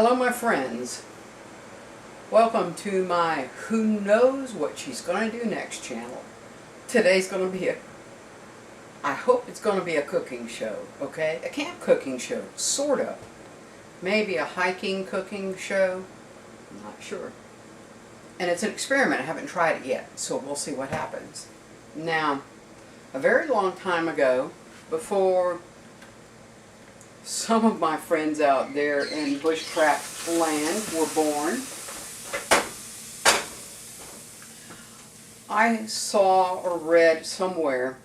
Hello my friends, welcome to my Who Knows What She's Gonna Do Next channel. Today's gonna be I hope it's gonna be a cooking show, okay? A camp cooking show, sort of. Maybe a hiking cooking show, I'm not sure. And it's an experiment, I haven't tried it yet, so we'll see what happens. Now, a very long time ago, before some of my friends out there in bushcraft land were born, I saw or read somewhere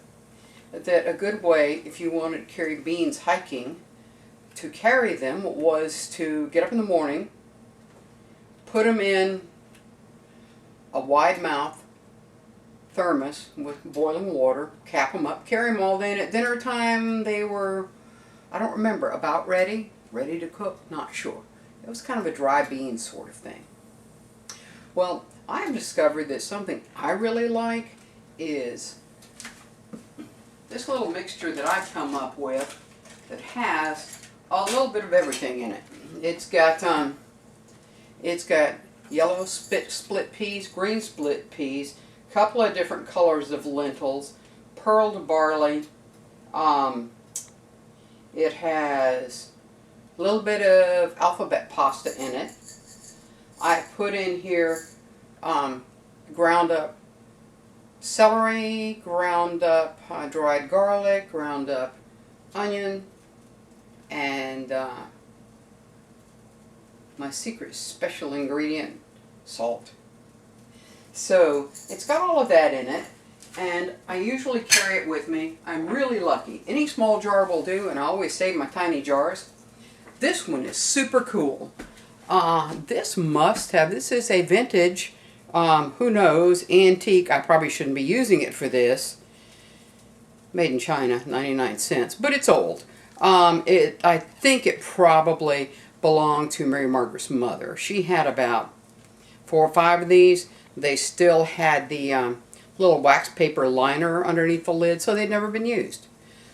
that a good way, if you wanted to carry beans hiking, to carry them was to get up in the morning, put them in a wide mouth thermos with boiling water, cap them up, carry them all day, and at dinner time they were, I don't remember, about ready to cook, not sure. It was kind of a dry bean sort of thing. Well, I have discovered that something I really like is this little mixture that I've come up with that has a little bit of everything in it. It's got yellow split peas, green split peas, a couple of different colors of lentils, pearled barley. It has a little bit of alphabet pasta in it. I put in here ground up celery, ground up dried garlic, ground up onion, and my secret special ingredient, salt. So it's got all of that in it, and I usually carry it with me. I'm really lucky. Any small jar will do, and I always save my tiny jars. This one is super cool. This is a vintage, who knows, antique. I probably shouldn't be using it for this. Made in China, 99 cents, but it's old. I think it probably belonged to Mary Margaret's mother. She had about 4 or 5 of these. They still had the little wax paper liner underneath the lid, so they'd never been used.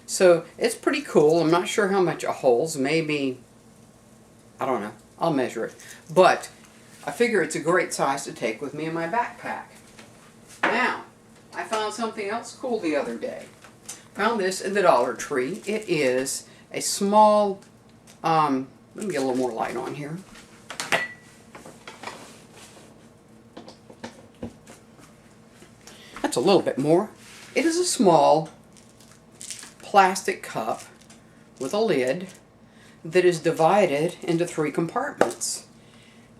So it's pretty cool. I'm not sure how much it holds. Maybe, I don't know. I'll measure it. But I figure it's a great size to take with me in my backpack. Now, I found something else cool the other day. Found this in the Dollar Tree. It is a small, let me get a little more light on here. That's a little bit more. It is a small plastic cup with a lid that is divided into 3 compartments.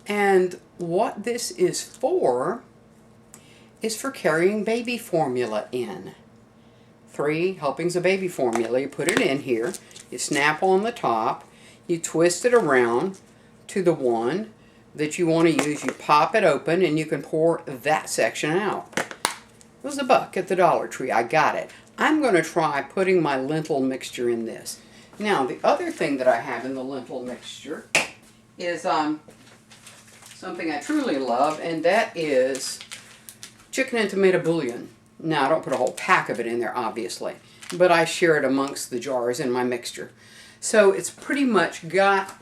And what this is for carrying baby formula in. 3 helpings of baby formula. You put it in here, you snap on the top, you twist it around to the one that you want to use, you pop it open, and you can pour that section out. It was $1 at the Dollar Tree. I got it. I'm going to try putting my lentil mixture in this. Now, the other thing that I have in the lentil mixture is something I truly love, and that is chicken and tomato bouillon. Now, I don't put a whole pack of it in there, obviously, but I share it amongst the jars in my mixture. So it's pretty much got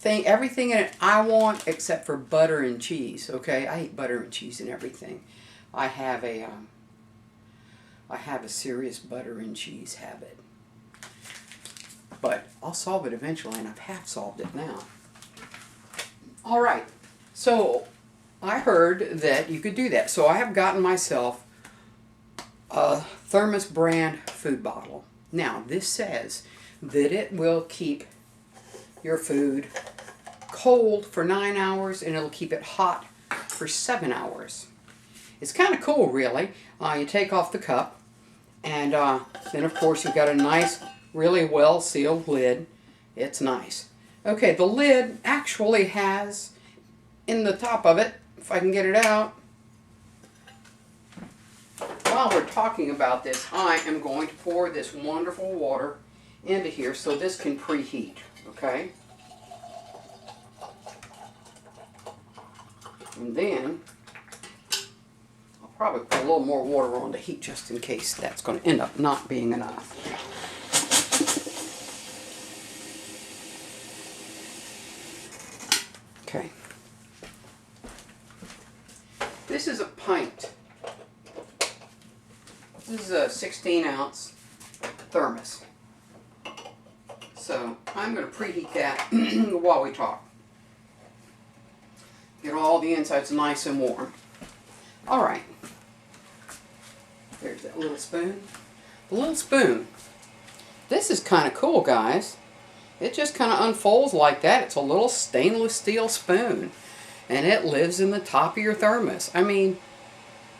everything in it I want except for butter and cheese, okay? I eat butter and cheese and everything. I have a serious butter and cheese habit. But I'll solve it eventually, and I've half solved it now. All right, so I heard that you could do that. So I have gotten myself a Thermos brand food bottle. Now, this says that it will keep your food cold for 9 hours, and it'll keep it hot for 7 hours. It's kind of cool, really. You take off the cup, and then, of course, you've got a nice, really well-sealed lid. It's nice. Okay, the lid actually has, in the top of it, if I can get it out, while we're talking about this, I am going to pour this wonderful water into here so this can preheat, okay? And then I'll probably put a little more water on the heat just in case that's going to end up not being enough. Okay. This is a pint. This is a 16-ounce thermos. So I'm going to preheat that while we talk. Get all the insides nice and warm. All right. There's that little spoon. The little spoon. This is kind of cool, guys. It just kind of unfolds like that. It's a little stainless steel spoon. And it lives in the top of your thermos. I mean,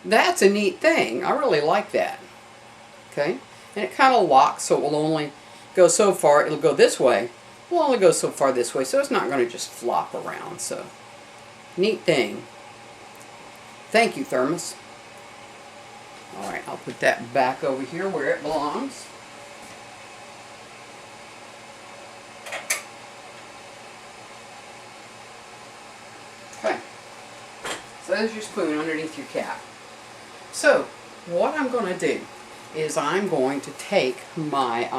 that's a neat thing. I really like that. Okay? And it kind of locks, so it will only go so far. It'll go this way. It will only go so far this way, so it's not going to just flop around. So, neat thing. Thank you, Thermos. Alright, I'll put that back over here where it belongs. Okay. So there's your spoon underneath your cap. So, what I'm going to do is I'm going to take my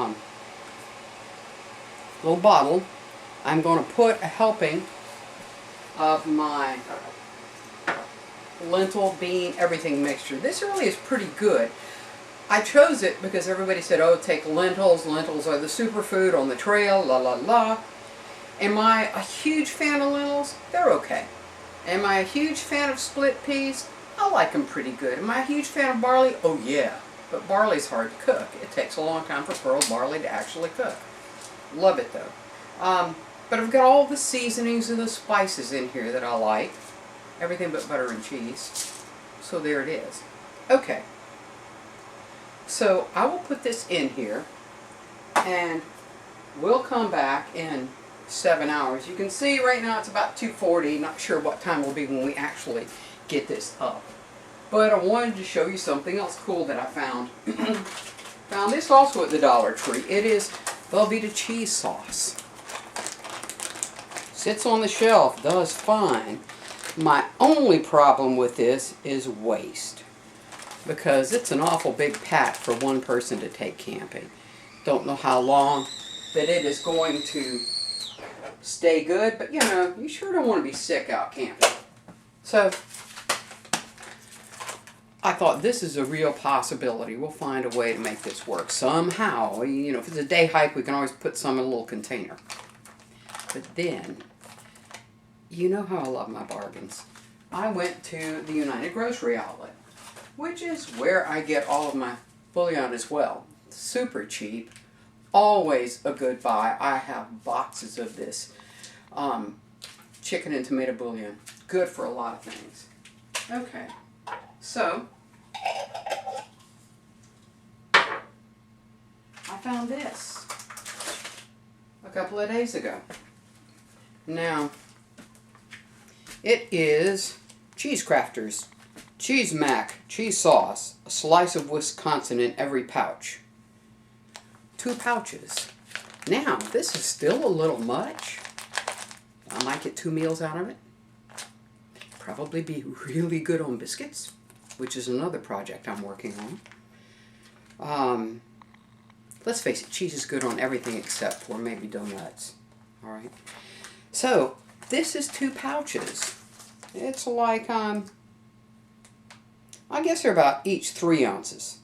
little bottle. I'm going to put a helping of my lentil, bean, everything mixture. This really is pretty good. I chose it because everybody said, oh, take lentils. Lentils are the superfood on the trail, la la la. Am I a huge fan of lentils? They're okay. Am I a huge fan of split peas? I like them pretty good. Am I a huge fan of barley? Oh yeah. But barley's hard to cook. It takes a long time for pearl barley to actually cook. Love it though. But I've got all the seasonings and the spices in here that I like. Everything but butter and cheese. So there it is. Okay. So I will put this in here and we'll come back in 7 hours. You can see right now it's about 2:40. Not sure what time will be when we actually get this up. But I wanted to show you something else cool that I found. Found this also at the Dollar Tree. It is Velveeta cheese sauce. Sits on the shelf, does fine. My only problem with this is waste. Because it's an awful big pack for one person to take camping. Don't know how long that it is going to stay good, but you know, you sure don't want to be sick out camping. So, I thought this is a real possibility. We'll find a way to make this work somehow. You know, if it's a day hike, we can always put some in a little container. But then, you know how I love my bargains. I went to the United Grocery Outlet, which is where I get all of my bouillon as well. Super cheap. Always a good buy. I have boxes of this chicken and tomato bouillon. Good for a lot of things. Okay. So, I found this a couple of days ago. Now, it is Cheese Crafters Cheese Mac cheese sauce, a slice of Wisconsin in every pouch. 2 pouches. Now, this is still a little much. I might get 2 meals out of it. Probably be really good on biscuits, which is another project I'm working on. Let's face it, cheese is good on everything except for maybe donuts. Alright. So, this is 2 pouches. It's like, I guess they're about each 3 ounces.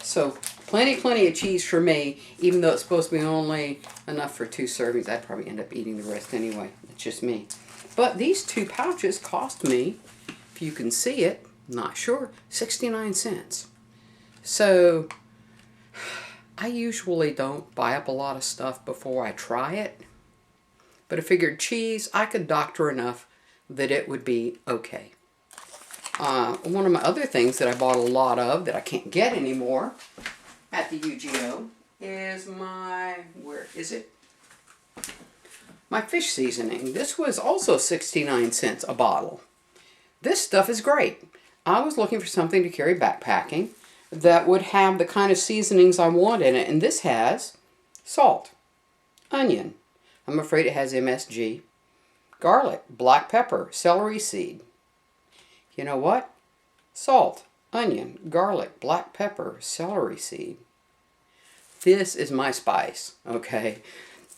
So, plenty of cheese for me, even though it's supposed to be only enough for 2 servings. I'd probably end up eating the rest anyway. It's just me. But these 2 pouches cost me, if you can see it, not sure, 69 cents. So, I usually don't buy up a lot of stuff before I try it. But I figured cheese, I could doctor enough that it would be okay. One of my other things that I bought a lot of that I can't get anymore at the UGO is my, where is it? My fish seasoning. This was also 69 cents a bottle. This stuff is great. I was looking for something to carry backpacking that would have the kind of seasonings I want in it, and this has salt, onion, I'm afraid it has MSG, garlic, black pepper, celery seed. You know what? Salt, onion, garlic, black pepper, celery seed. This is my spice, okay?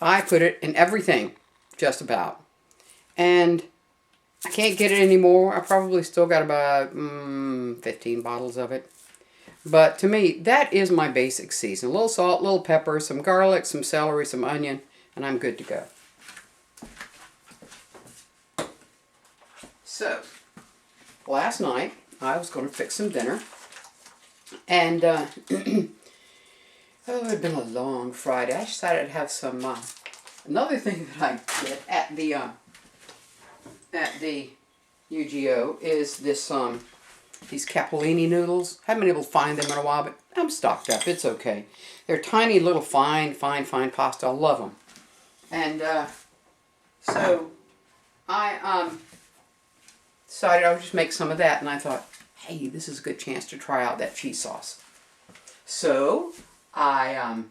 I put it in everything, just about. And I can't get it anymore. I probably still got about 15 bottles of it. But to me, that is my basic season. A little salt, a little pepper, some garlic, some celery, some onion, and I'm good to go. So, last night, I was going to fix some dinner. And, it had been a long Friday. I decided to have some, another thing that I get at the UGO is this, these capellini noodles. Haven't been able to find them in a while, but I'm stocked up. It's okay. They're tiny little fine pasta. I love them. And so I decided I would just make some of that. And I thought, hey, this is a good chance to try out that cheese sauce. So I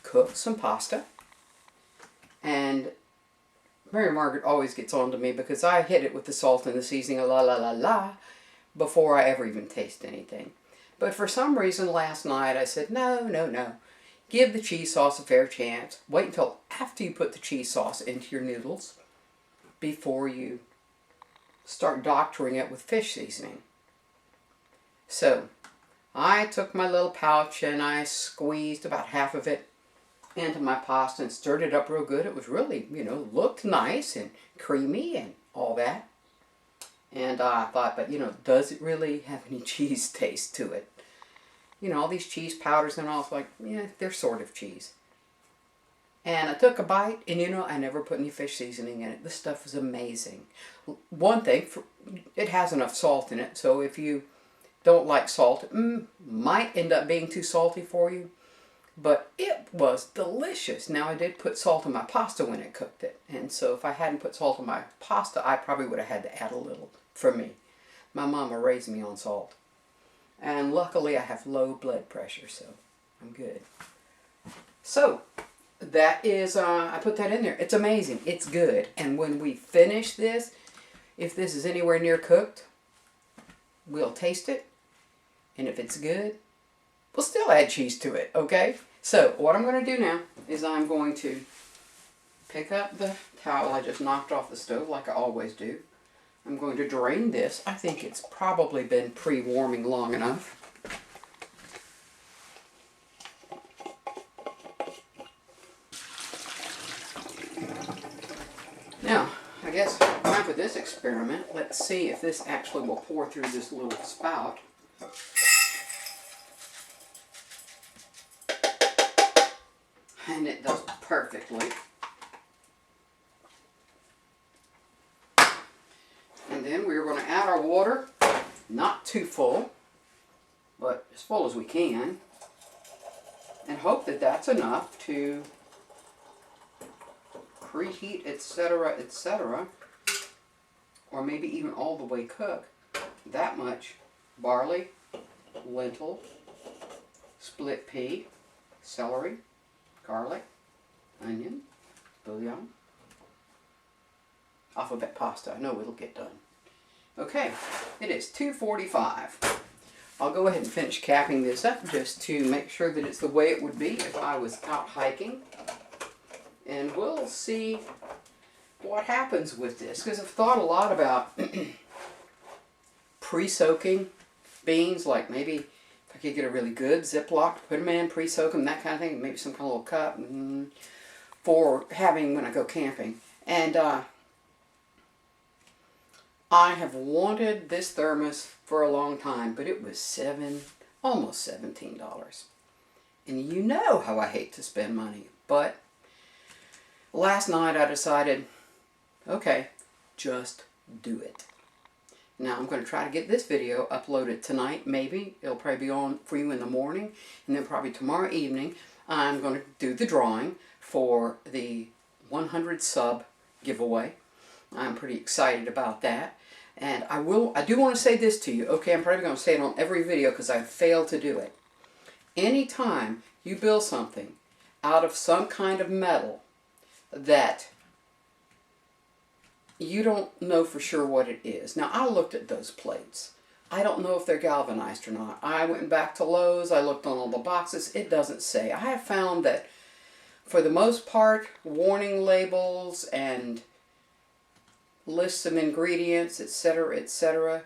cooked some pasta. And Mary Margaret always gets on to me because I hit it with the salt and the seasoning, before I ever even taste anything. But for some reason last night I said, no. Give the cheese sauce a fair chance. Wait until after you put the cheese sauce into your noodles before you start doctoring it with fish seasoning. So I took my little pouch and I squeezed about half of it into my pasta and stirred it up real good. It was really, looked nice and creamy and all that. And I thought, but does it really have any cheese taste to it? All these cheese powders and all, it's like, yeah, they're sort of cheese. And I took a bite and I never put any fish seasoning in it. This stuff is amazing. One thing, it has enough salt in it, so if you don't like salt, it might end up being too salty for you. But it was delicious. Now, I did put salt in my pasta when I cooked it. And so if I hadn't put salt in my pasta, I probably would have had to add a little for me. My mama raised me on salt. And luckily, I have low blood pressure, so I'm good. So, that is, I put that in there. It's amazing. It's good. And when we finish this, if this is anywhere near cooked, we'll taste it. And if it's good, we'll still add cheese to it, okay? So, what I'm going to do now is I'm going to pick up the towel I just knocked off the stove like I always do. I'm going to drain this. I think it's probably been pre-warming long enough. Now, I guess time for this experiment. Let's see if this actually will pour through this little spout. And it does perfectly. And then we're going to add our water, not too full, but as full as we can, and hope that that's enough to preheat, etc., etc., or maybe even all the way cook that much barley, lentil, split pea, celery, garlic, onion, bouillon, alphabet pasta. I know it'll get done. Okay, it is 2:45. I'll go ahead and finish capping this up just to make sure that it's the way it would be if I was out hiking. And we'll see what happens with this, because I've thought a lot about pre-soaking beans, like maybe if I could get a really good Ziploc, put them in, pre-soak them, that kind of thing, maybe some kind of little cup for having when I go camping. And I have wanted this thermos for a long time, but it was almost $17. And you know how I hate to spend money, but last night I decided, okay, just do it. Now I'm going to try to get this video uploaded tonight, maybe. It'll probably be on for you in the morning, and then probably tomorrow evening I'm going to do the drawing for the 100 sub giveaway. I'm pretty excited about that. And I do want to say this to you. Okay, I'm probably going to say it on every video because I failed to do it. Anytime you build something out of some kind of metal that you don't know for sure what it is. Now, I looked at those plates. I don't know if they're galvanized or not. I went back to Lowe's. I looked on all the boxes. It doesn't say. I have found that for the most part, warning labels and lists of ingredients, etc.,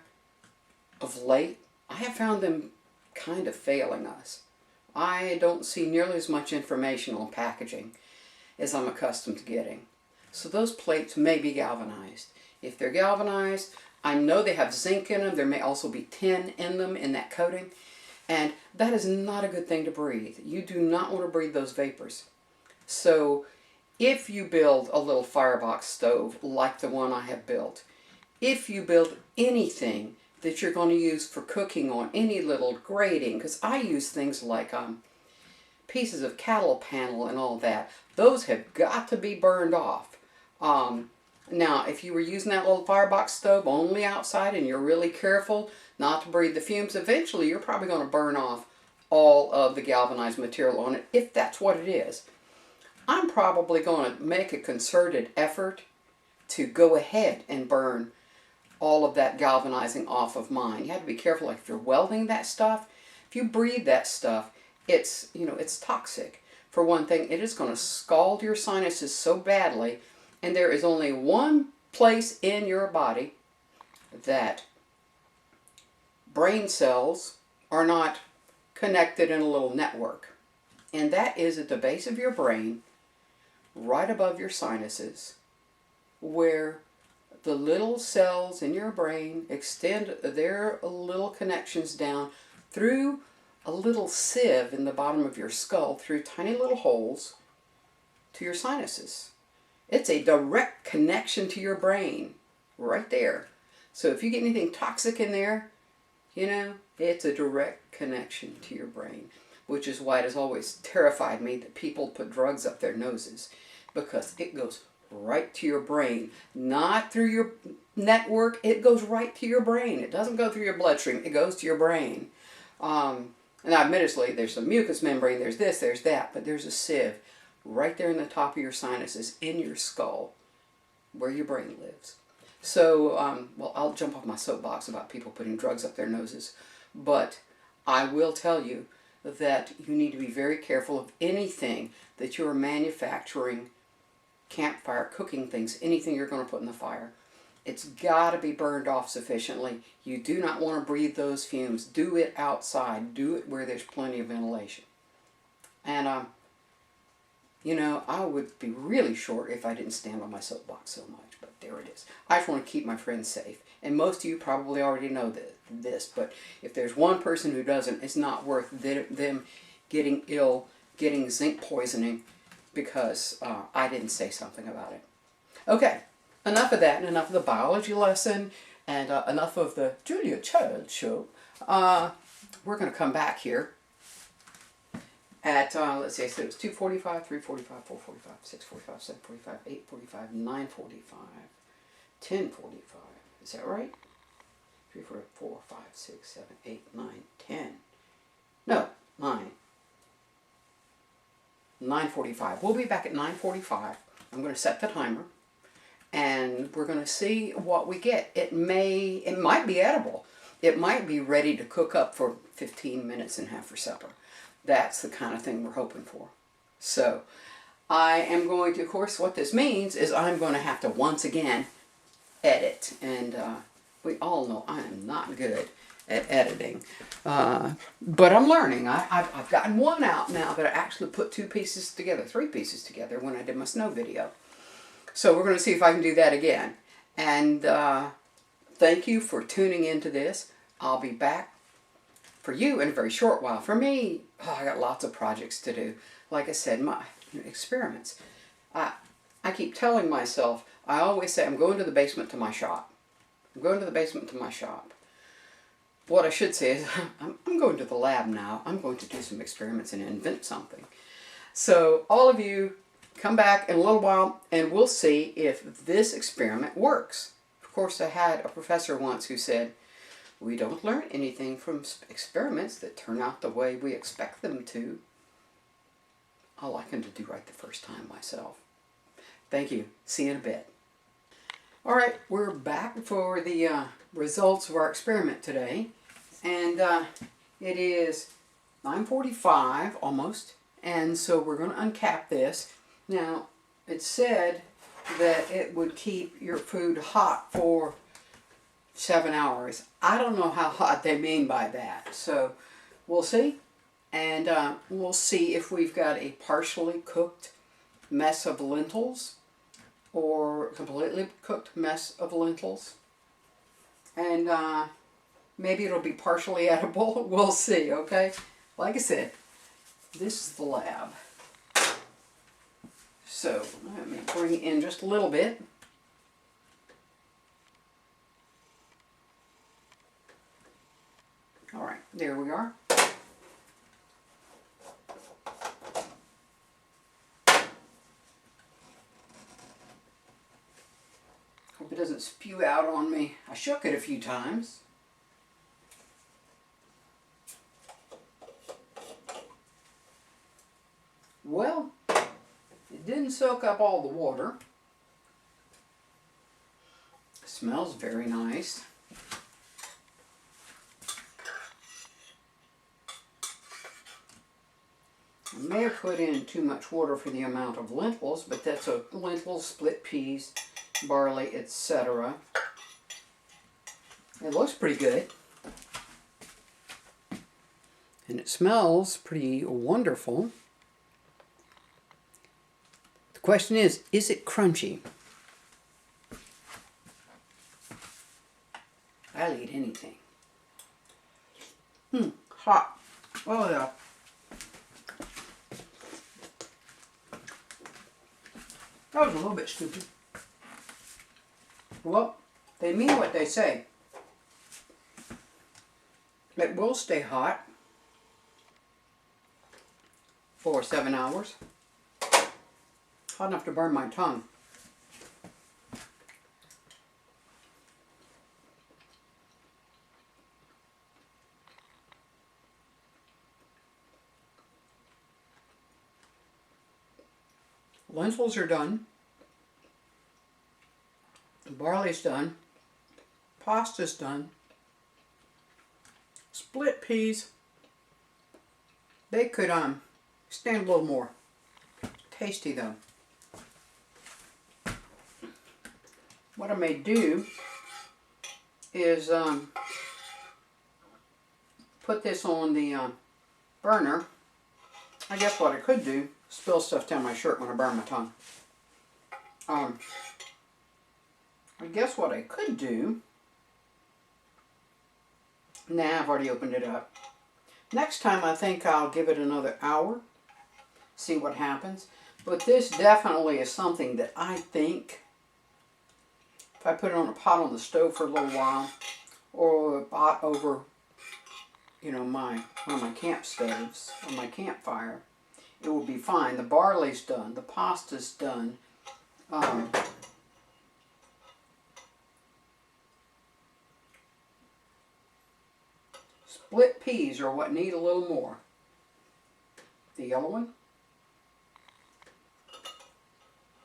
of late, I have found them kind of failing us. I don't see nearly as much information on packaging as I'm accustomed to getting. So those plates may be galvanized. If they're galvanized, I know they have zinc in them. There may also be tin in them in that coating. And that is not a good thing to breathe. You do not want to breathe those vapors. So if you build a little firebox stove like the one I have built, if you build anything that you're going to use for cooking on, any little grating, because I use things like pieces of cattle panel and all that, those have got to be burned off. Now, if you were using that little firebox stove only outside and you're really careful not to breathe the fumes, eventually you're probably going to burn off all of the galvanized material on it, if that's what it is. I'm probably going to make a concerted effort to go ahead and burn all of that galvanizing off of mine. You have to be careful, like if you're welding that stuff, if you breathe that stuff, it's toxic. For one thing, it is going to scald your sinuses so badly, and there is only one place in your body that brain cells are not connected in a little network, and that is at the base of your brain, right above your sinuses, where the little cells in your brain extend their little connections down through a little sieve in the bottom of your skull, through tiny little holes to your sinuses. It's a direct connection to your brain, right there. So if you get anything toxic in there, it's a direct connection to your brain, which is why it has always terrified me that people put drugs up their noses, because it goes right to your brain, not through your network. It goes right to your brain. It doesn't go through your bloodstream. It goes to your brain. And admittedly, there's some mucous membrane, there's this, there's that, but there's a sieve right there in the top of your sinuses, in your skull, where your brain lives. So, I'll jump off my soapbox about people putting drugs up their noses, but I will tell you that you need to be very careful of anything that you're manufacturing, campfire, cooking things, anything you're going to put in the fire. It's got to be burned off sufficiently. You do not want to breathe those fumes. Do it outside. Do it where there's plenty of ventilation. And, I would be really short if I didn't stand on my soapbox so much, but there it is. I just want to keep my friends safe. And most of you probably already know this, but if there's one person who doesn't, it's not worth them getting ill, getting zinc poisoning, because I didn't say something about it. Okay, enough of that and enough of the biology lesson and enough of the Julia Child show. We're going to come back here at, let's see, I said it was 2:45, 3:45, 4:45, 6:45, 7:45, 8:45, 9:45, 10:45. Is that right? 3, 4, 5, 6, 7, 8, 9, 10. No, 9. 9:45. We'll be back at 9:45. I'm going to set the timer, and we're going to see what we get. It might be edible. It might be ready to cook up for 15 minutes and have for supper. That's the kind of thing we're hoping for. So, I am going to, of course, what this means is I'm going to have to once again edit, and we all know I am not good at editing, but I'm learning. I've gotten one out now that I actually put 3 pieces together when I did my snow video. So we're going to see if I can do that again. And thank you for tuning into this. I'll be back for you in a very short while. For me, I got lots of projects to do. Like I said, my experiments. I keep telling myself, I always say I'm going to the basement to my shop. I'm going to the basement to my shop. What I should say is, I'm going to the lab now. I'm going to do some experiments and invent something. So all of you, come back in a little while and we'll see if this experiment works. Of course, I had a professor once who said, we don't learn anything from experiments that turn out the way we expect them to. I like them to do right the first time myself. Thank you. See you in a bit. All right, we're back for the results of our experiment today, and it is 9:45 almost, And so we're going to uncap this. Now, it said that it would keep your food hot for 7 hours. I don't know how hot they mean by that. So we'll see. And we'll see if we've got a partially cooked mess of lentils or completely cooked mess of lentils. And maybe it'll be partially edible. We'll see, okay? Like I said, this is the lab. So let me bring it in just a little bit. All right, there we are. Hope it doesn't spew out on me. I shook it a few times. Well, it didn't soak up all the water. It smells very nice. I may have put in too much water for the amount of lentils, but that's lentils, split peas, barley, etc. It looks pretty good. And it smells pretty wonderful. The question is it crunchy? I'll eat anything. Hot. Oh yeah. That was a little bit stupid. Well, they mean what they say. It will stay hot for 7 hours. Hot enough to burn my tongue. Lentils are done. The barley's done. Pasta's done. Split peas, they could stand a little more. Tasty though. What I may do is put this on the burner. I guess what I could do, spill stuff down my shirt when I burn my tongue. I guess what I could do, nah, I've already opened it up. Next time I think I'll give it another hour, see what happens. But this definitely is something that I think, if I put it on a pot on the stove for a little while, or a pot over, you know, one of my camp stoves, or my campfire, it will be fine. The barley's done, the pasta's done. Split peas are what need a little more. The yellow one?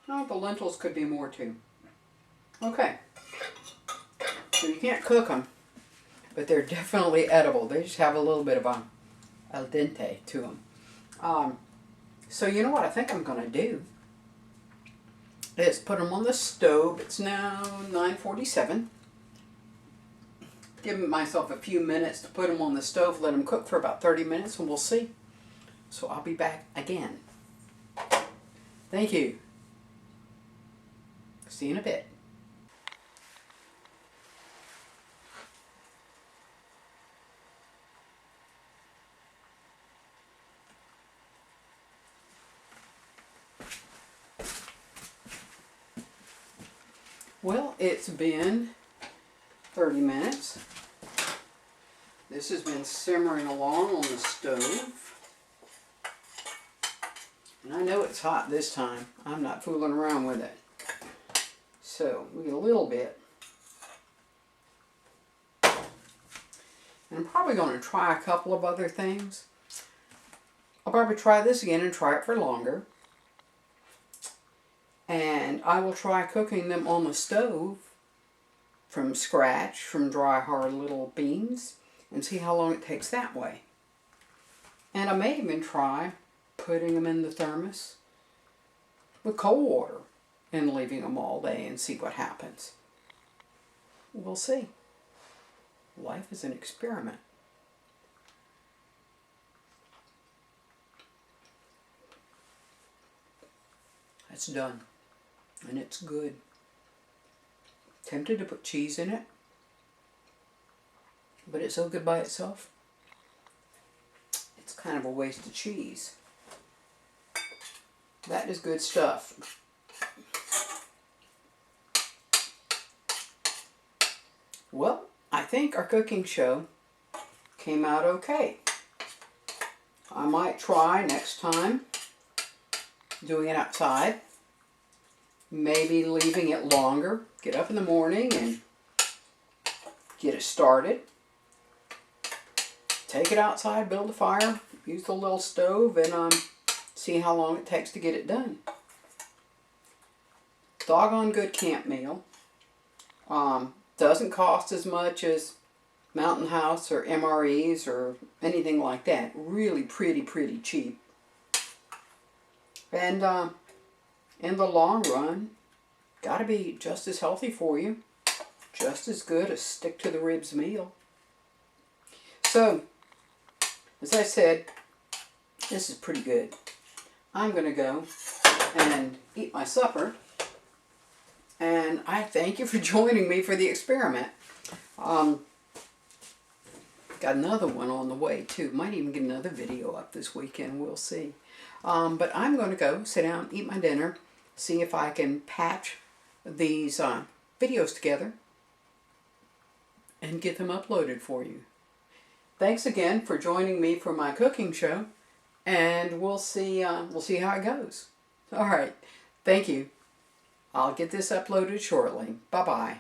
Oh, the lentils could be more too. Okay. So you can't cook them, but they're definitely edible. They just have a little bit of al dente to them. So you know what I think I'm going to do? Is put them on the stove. It's now 9:47. Give myself a few minutes to put them on the stove, let them cook for about 30 minutes, and we'll see. So I'll be back again. Thank you. See you in a bit. Well, it's been 30 minutes. This has been simmering along on the stove. And I know it's hot this time. I'm not fooling around with it. So, we get a little bit. And I'm probably going to try a couple of other things. I'll probably try this again and try it for longer. And I will try cooking them on the stove from scratch, from dry, hard little beans, and see how long it takes that way. And I may even try putting them in the thermos with cold water and leaving them all day and see what happens. We'll see. Life is an experiment. It's done. And it's good. Tempted to put cheese in it, but it's so good by itself. It's kind of a waste of cheese. That is good stuff. Well, I think our cooking show came out okay. I might try next time doing it outside. Maybe leaving it longer. Get up in the morning and get it started. Take it outside, build a fire, use the little stove, and see how long it takes to get it done. Doggone good camp meal. Doesn't cost as much as Mountain House or MREs or anything like that. Really pretty cheap. And in the long run, got to be just as healthy for you. Just as good as stick to the ribs meal. So, as I said, this is pretty good. I'm going to go and eat my supper. And I thank you for joining me for the experiment. Got another one on the way too. Might even get another video up this weekend. We'll see. But I'm going to go sit down, eat my dinner, see if I can patch these videos together and get them uploaded for you. Thanks again for joining me for my cooking show, and we'll see how it goes. All right. Thank you. I'll get this uploaded shortly. Bye-bye.